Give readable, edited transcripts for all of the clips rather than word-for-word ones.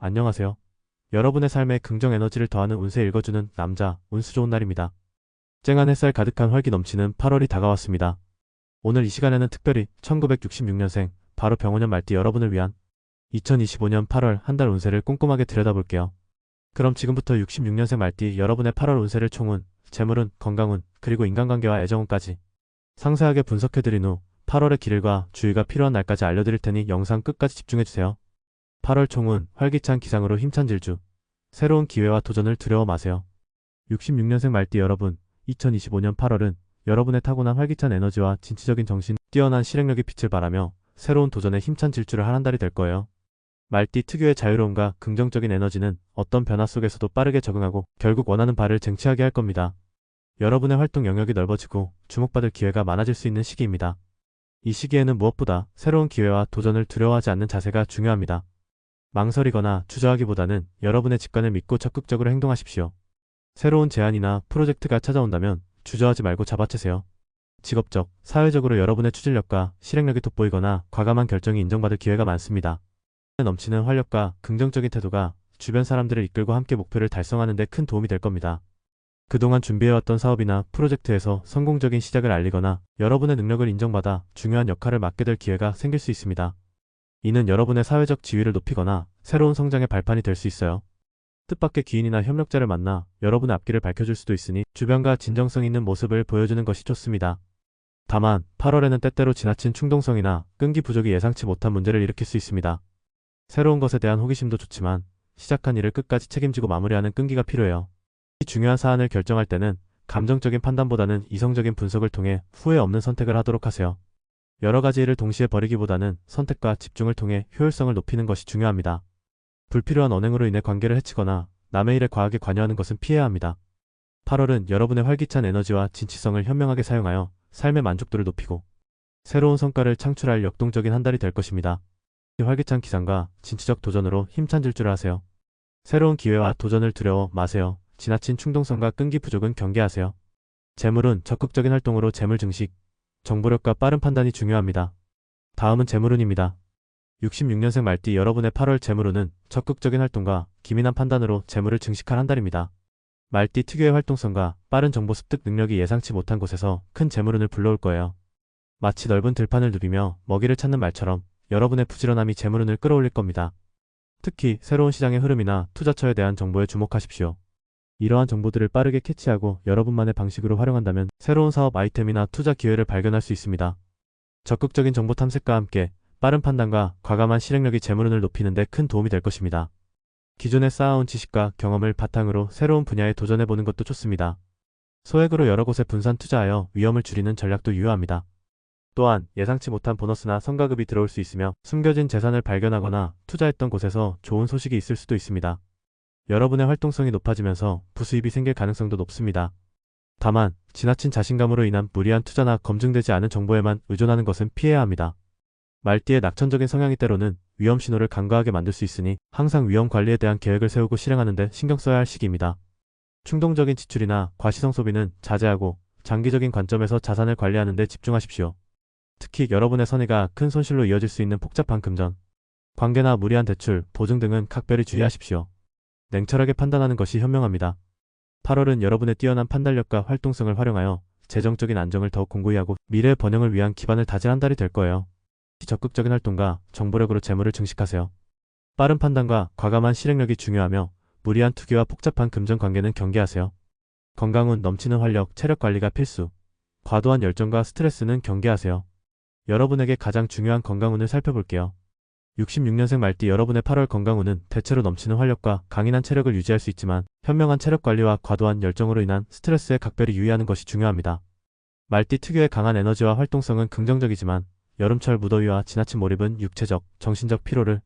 안녕하세요. 여러분의 삶에 긍정 에너지를 더하는 운세 읽어주는 남자, 운수 좋은 날입니다. 쨍한 햇살 가득한 활기 넘치는 8월이 다가왔습니다. 오늘 이 시간에는 특별히 1966년생, 바로 병오년 말띠 여러분을 위한 2025년 8월 한 달 운세를 꼼꼼하게 들여다볼게요. 그럼 지금부터 66년생 말띠 여러분의 8월 운세를 총운, 재물운, 건강운, 그리고 인간관계와 애정운까지 상세하게 분석해드린 후 8월의 길일과 주의가 필요한 날까지 알려드릴 테니 영상 끝까지 집중해주세요. 8월 총운, 활기찬 기상으로 힘찬 질주. 새로운 기회와 도전을 두려워 마세요. 66년생 말띠 여러분, 2025년 8월은 여러분의 타고난 활기찬 에너지와 진취적인 정신, 뛰어난 실행력이 빛을 발하며 새로운 도전에 힘찬 질주를 한 달이 될 거예요. 말띠 특유의 자유로움과 긍정적인 에너지는 어떤 변화 속에서도 빠르게 적응하고 결국 원하는 바를 쟁취하게 할 겁니다. 여러분의 활동 영역이 넓어지고 주목받을 기회가 많아질 수 있는 시기입니다. 이 시기에는 무엇보다 새로운 기회와 도전을 두려워하지 않는 자세가 중요합니다. 망설이거나 주저하기보다는 여러분의 직관을 믿고 적극적으로 행동하십시오. 새로운 제안이나 프로젝트가 찾아온다면 주저하지 말고 잡아채세요. 직업적, 사회적으로 여러분의 추진력과 실행력이 돋보이거나 과감한 결정이 인정받을 기회가 많습니다. 넘치는 활력과 긍정적인 태도가 주변 사람들을 이끌고 함께 목표를 달성하는 데 큰 도움이 될 겁니다. 그동안 준비해왔던 사업이나 프로젝트에서 성공적인 시작을 알리거나 여러분의 능력을 인정받아 중요한 역할을 맡게 될 기회가 생길 수 있습니다. 이는 여러분의 사회적 지위를 높이거나 새로운 성장의 발판이 될 수 있어요. 뜻밖의 기인이나 협력자를 만나 여러분의 앞길을 밝혀줄 수도 있으니 주변과 진정성 있는 모습을 보여주는 것이 좋습니다. 다만 8월에는 때때로 지나친 충동성이나 끈기 부족이 예상치 못한 문제를 일으킬 수 있습니다. 새로운 것에 대한 호기심도 좋지만 시작한 일을 끝까지 책임지고 마무리하는 끈기가 필요해요. 이 중요한 사안을 결정할 때는 감정적인 판단보다는 이성적인 분석을 통해 후회 없는 선택을 하도록 하세요. 여러 가지 일을 동시에 벌이기보다는 선택과 집중을 통해 효율성을 높이는 것이 중요합니다. 불필요한 언행으로 인해 관계를 해치거나 남의 일에 과하게 관여하는 것은 피해야 합니다. 8월은 여러분의 활기찬 에너지와 진취성을 현명하게 사용하여 삶의 만족도를 높이고 새로운 성과를 창출할 역동적인 한 달이 될 것입니다. 활기찬 기상과 진취적 도전으로 힘찬 질주를 하세요. 새로운 기회와 도전을 두려워 마세요. 지나친 충동성과 끈기 부족은 경계하세요. 재물은 적극적인 활동으로 재물 증식, 정보력과 빠른 판단이 중요합니다. 다음은 재물운입니다. 66년생 말띠 여러분의 8월 재물운은 적극적인 활동과 기민한 판단으로 재물을 증식할 한 달입니다. 말띠 특유의 활동성과 빠른 정보 습득 능력이 예상치 못한 곳에서 큰 재물운을 불러올 거예요. 마치 넓은 들판을 누비며 먹이를 찾는 말처럼 여러분의 부지런함이 재물운을 끌어올릴 겁니다. 특히 새로운 시장의 흐름이나 투자처에 대한 정보에 주목하십시오. 이러한 정보들을 빠르게 캐치하고 여러분만의 방식으로 활용한다면 새로운 사업 아이템이나 투자 기회를 발견할 수 있습니다. 적극적인 정보 탐색과 함께 빠른 판단과 과감한 실행력이 재물운을 높이는 데 큰 도움이 될 것입니다. 기존에 쌓아온 지식과 경험을 바탕으로 새로운 분야에 도전해보는 것도 좋습니다. 소액으로 여러 곳에 분산 투자하여 위험을 줄이는 전략도 유효합니다. 또한 예상치 못한 보너스나 성과급이 들어올 수 있으며 숨겨진 재산을 발견하거나 투자했던 곳에서 좋은 소식이 있을 수도 있습니다. 여러분의 활동성이 높아지면서 부수입이 생길 가능성도 높습니다. 다만 지나친 자신감으로 인한 무리한 투자나 검증되지 않은 정보에만 의존하는 것은 피해야 합니다. 말띠의 낙천적인 성향이 때로는 위험 신호를 간과하게 만들 수 있으니 항상 위험 관리에 대한 계획을 세우고 실행하는 데 신경 써야 할 시기입니다. 충동적인 지출이나 과시성 소비는 자제하고 장기적인 관점에서 자산을 관리하는 데 집중하십시오. 특히 여러분의 선의가 큰 손실로 이어질 수 있는 복잡한 금전, 관계나 무리한 대출, 보증 등은 각별히 주의하십시오. 냉철하게 판단하는 것이 현명합니다. 8월은 여러분의 뛰어난 판단력과 활동성을 활용하여 재정적인 안정을 더욱 공고히 하고 미래 번영을 위한 기반을 다질 한 달이 될 거예요. 적극적인 활동과 정보력으로 재물을 증식하세요. 빠른 판단과 과감한 실행력이 중요하며 무리한 투기와 복잡한 금전 관계는 경계하세요. 건강운, 넘치는 활력, 체력 관리가 필수. 과도한 열정과 스트레스는 경계하세요. 여러분에게 가장 중요한 건강운을 살펴볼게요. 66년생 말띠 여러분의 8월 건강운은 대체로 넘치는 활력과 강인한 체력을 유지할 수 있지만 현명한 체력 관리와 과도한 열정으로 인한 스트레스에 각별히 유의하는 것이 중요합니다. 말띠 특유의 강한 에너지와 활동성은 긍정적이지만 여름철 무더위와 지나친 몰입은 육체적, 정신적 피로를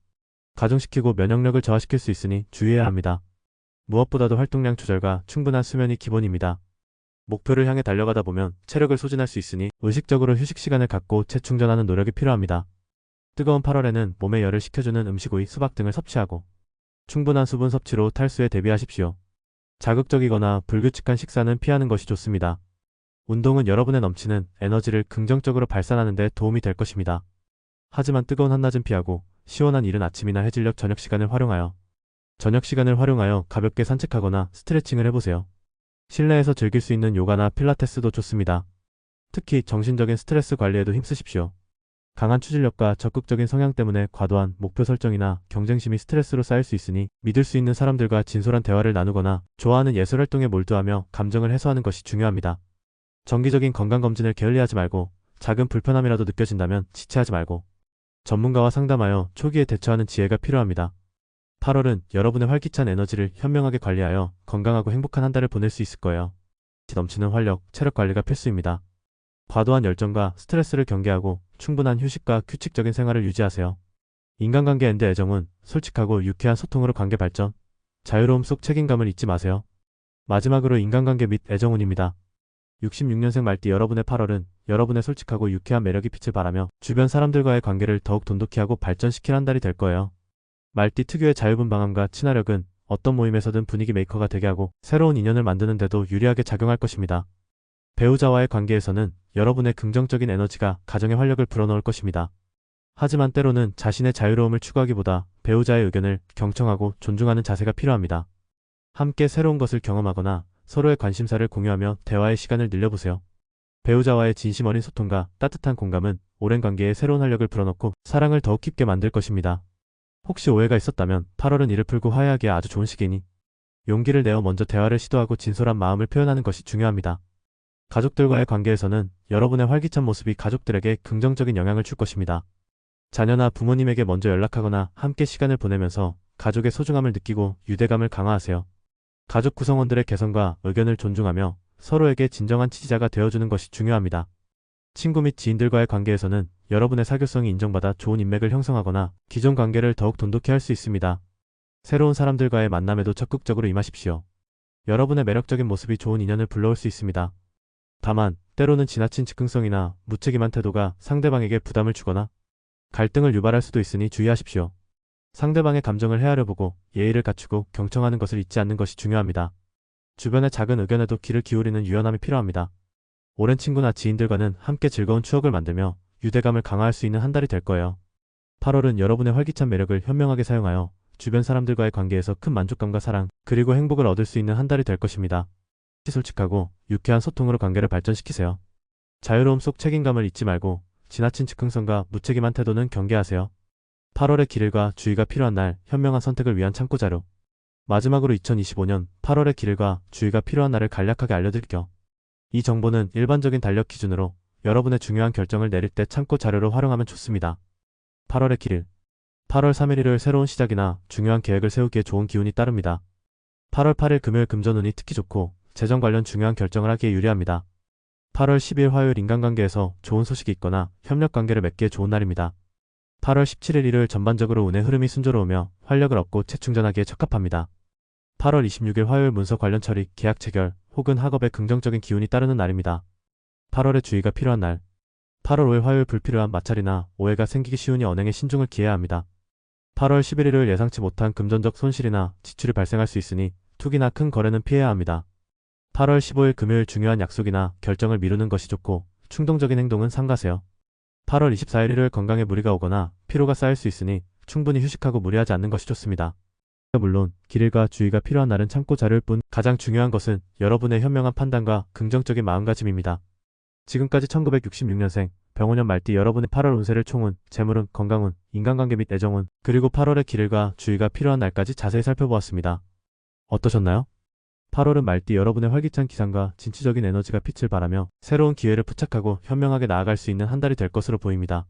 가중시키고 면역력을 저하시킬 수 있으니 주의해야 합니다. 무엇보다도 활동량 조절과 충분한 수면이 기본입니다. 목표를 향해 달려가다 보면 체력을 소진할 수 있으니 의식적으로 휴식 시간을 갖고 재충전하는 노력이 필요합니다. 뜨거운 8월에는 몸에 열을 식혀주는 음식오이, 수박 등을 섭취하고 충분한 수분 섭취로 탈수에 대비하십시오. 자극적이거나 불규칙한 식사는 피하는 것이 좋습니다. 운동은 여러분의 넘치는 에너지를 긍정적으로 발산하는 데 도움이 될 것입니다. 하지만 뜨거운 한낮은 피하고 시원한 이른 아침이나 해질녘 저녁 시간을 활용하여 저녁 시간을 활용하여 가볍게 산책하거나 스트레칭을 해보세요. 실내에서 즐길 수 있는 요가나 필라테스도 좋습니다. 특히 정신적인 스트레스 관리에도 힘쓰십시오. 강한 추진력과 적극적인 성향 때문에 과도한 목표 설정이나 경쟁심이 스트레스로 쌓일 수 있으니 믿을 수 있는 사람들과 진솔한 대화를 나누거나 좋아하는 예술 활동에 몰두하며 감정을 해소하는 것이 중요합니다. 정기적인 건강검진을 게을리하지 말고 작은 불편함이라도 느껴진다면 지체하지 말고 전문가와 상담하여 초기에 대처하는 지혜가 필요합니다. 8월은 여러분의 활기찬 에너지를 현명하게 관리하여 건강하고 행복한 한 달을 보낼 수 있을 거예요. 넘치는 활력, 체력 관리가 필수입니다. 과도한 열정과 스트레스를 경계하고 충분한 휴식과 규칙적인 생활을 유지하세요. 인간관계 앤드 애정은 솔직하고 유쾌한 소통으로 관계 발전, 자유로움 속 책임감을 잊지 마세요. 마지막으로 인간관계 및 애정운입니다. 66년생 말띠 여러분의 8월은 여러분의 솔직하고 유쾌한 매력이 빛을 발하며 주변 사람들과의 관계를 더욱 돈독히 하고 발전시킬 한 달이 될 거예요. 말띠 특유의 자유분방함과 친화력은 어떤 모임에서든 분위기 메이커가 되게 하고 새로운 인연을 만드는 데도 유리하게 작용할 것입니다. 배우자와의 관계에서는 여러분의 긍정적인 에너지가 가정의 활력을 불어넣을 것입니다. 하지만 때로는 자신의 자유로움을 추구하기보다 배우자의 의견을 경청하고 존중하는 자세가 필요합니다. 함께 새로운 것을 경험하거나 서로의 관심사를 공유하며 대화의 시간을 늘려보세요. 배우자와의 진심 어린 소통과 따뜻한 공감은 오랜 관계에 새로운 활력을 불어넣고 사랑을 더욱 깊게 만들 것입니다. 혹시 오해가 있었다면 8월은 이를 풀고 화해하기에 아주 좋은 시기니 용기를 내어 먼저 대화를 시도하고 진솔한 마음을 표현하는 것이 중요합니다. 가족들과의 관계에서는 여러분의 활기찬 모습이 가족들에게 긍정적인 영향을 줄 것입니다. 자녀나 부모님에게 먼저 연락하거나 함께 시간을 보내면서 가족의 소중함을 느끼고 유대감을 강화하세요. 가족 구성원들의 개성과 의견을 존중하며 서로에게 진정한 지지자가 되어주는 것이 중요합니다. 친구 및 지인들과의 관계에서는 여러분의 사교성이 인정받아 좋은 인맥을 형성하거나 기존 관계를 더욱 돈독히 할 수 있습니다. 새로운 사람들과의 만남에도 적극적으로 임하십시오. 여러분의 매력적인 모습이 좋은 인연을 불러올 수 있습니다. 다만 때로는 지나친 즉흥성이나 무책임한 태도가 상대방에게 부담을 주거나 갈등을 유발할 수도 있으니 주의하십시오. 상대방의 감정을 헤아려 보고 예의를 갖추고 경청하는 것을 잊지 않는 것이 중요합니다. 주변의 작은 의견에도 귀를 기울이는 유연함이 필요합니다. 오랜 친구나 지인들과는 함께 즐거운 추억을 만들며 유대감을 강화할 수 있는 한 달이 될 거예요. 8월은 여러분의 활기찬 매력을 현명하게 사용하여 주변 사람들과의 관계에서 큰 만족감과 사랑, 그리고 행복을 얻을 수 있는 한 달이 될 것입니다. 솔직하고 유쾌한 소통으로 관계를 발전시키세요. 자유로움 속 책임감을 잊지 말고 지나친 즉흥성과 무책임한 태도는 경계하세요. 8월의 길일과 주의가 필요한 날, 현명한 선택을 위한 참고자료. 마지막으로 2025년 8월의 길일과 주의가 필요한 날을 간략하게 알려드릴게요. 이 정보는 일반적인 달력 기준으로 여러분의 중요한 결정을 내릴 때 참고 자료로 활용하면 좋습니다. 8월의 길일. 8월 3일 일요일 새로운 시작이나 중요한 계획을 세우기에 좋은 기운이 따릅니다. 8월 8일 금요일 금전운이 특히 좋고 재정 관련 중요한 결정을 하기에 유리합니다. 8월 10일 화요일 인간관계에서 좋은 소식이 있거나 협력관계를 맺기에 좋은 날입니다. 8월 17일 일요일 전반적으로 운의 흐름이 순조로우며 활력을 얻고 재충전하기에 적합합니다. 8월 26일 화요일 문서 관련 처리, 계약 체결 혹은 학업에 긍정적인 기운이 따르는 날입니다. 8월에 주의가 필요한 날. 8월 5일 화요일 불필요한 마찰이나 오해가 생기기 쉬우니 언행에 신중을 기해야 합니다. 8월 11일 일요일 예상치 못한 금전적 손실이나 지출이 발생할 수 있으니 투기나 큰 거래는 피해야 합니다. 8월 15일 금요일 중요한 약속이나 결정을 미루는 것이 좋고 충동적인 행동은 삼가세요. 8월 24일 일요일 건강에 무리가 오거나 피로가 쌓일 수 있으니 충분히 휴식하고 무리하지 않는 것이 좋습니다. 물론 길일과 주의가 필요한 날은 참고 자료일 뿐 가장 중요한 것은 여러분의 현명한 판단과 긍정적인 마음가짐입니다. 지금까지 1966년생 병원년 말띠 여러분의 8월 운세를 총운, 재물운, 건강운, 인간관계 및 애정운, 그리고 8월의 길일과 주의가 필요한 날까지 자세히 살펴보았습니다. 어떠셨나요? 8월은 말띠 여러분의 활기찬 기상과 진취적인 에너지가 빛을 발하며 새로운 기회를 포착하고 현명하게 나아갈 수 있는 한 달이 될 것으로 보입니다.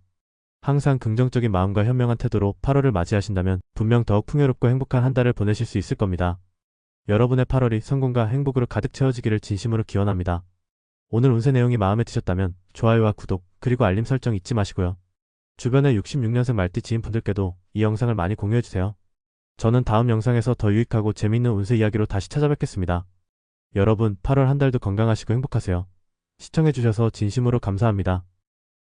항상 긍정적인 마음과 현명한 태도로 8월을 맞이하신다면 분명 더욱 풍요롭고 행복한 한 달을 보내실 수 있을 겁니다. 여러분의 8월이 성공과 행복으로 가득 채워지기를 진심으로 기원합니다. 오늘 운세 내용이 마음에 드셨다면 좋아요와 구독, 그리고 알림 설정 잊지 마시고요. 주변의 66년생 말띠 지인분들께도 이 영상을 많이 공유해주세요. 저는 다음 영상에서 더 유익하고 재미있는 운세 이야기로 다시 찾아뵙겠습니다. 여러분 8월 한 달도 건강하시고 행복하세요. 시청해주셔서 진심으로 감사합니다.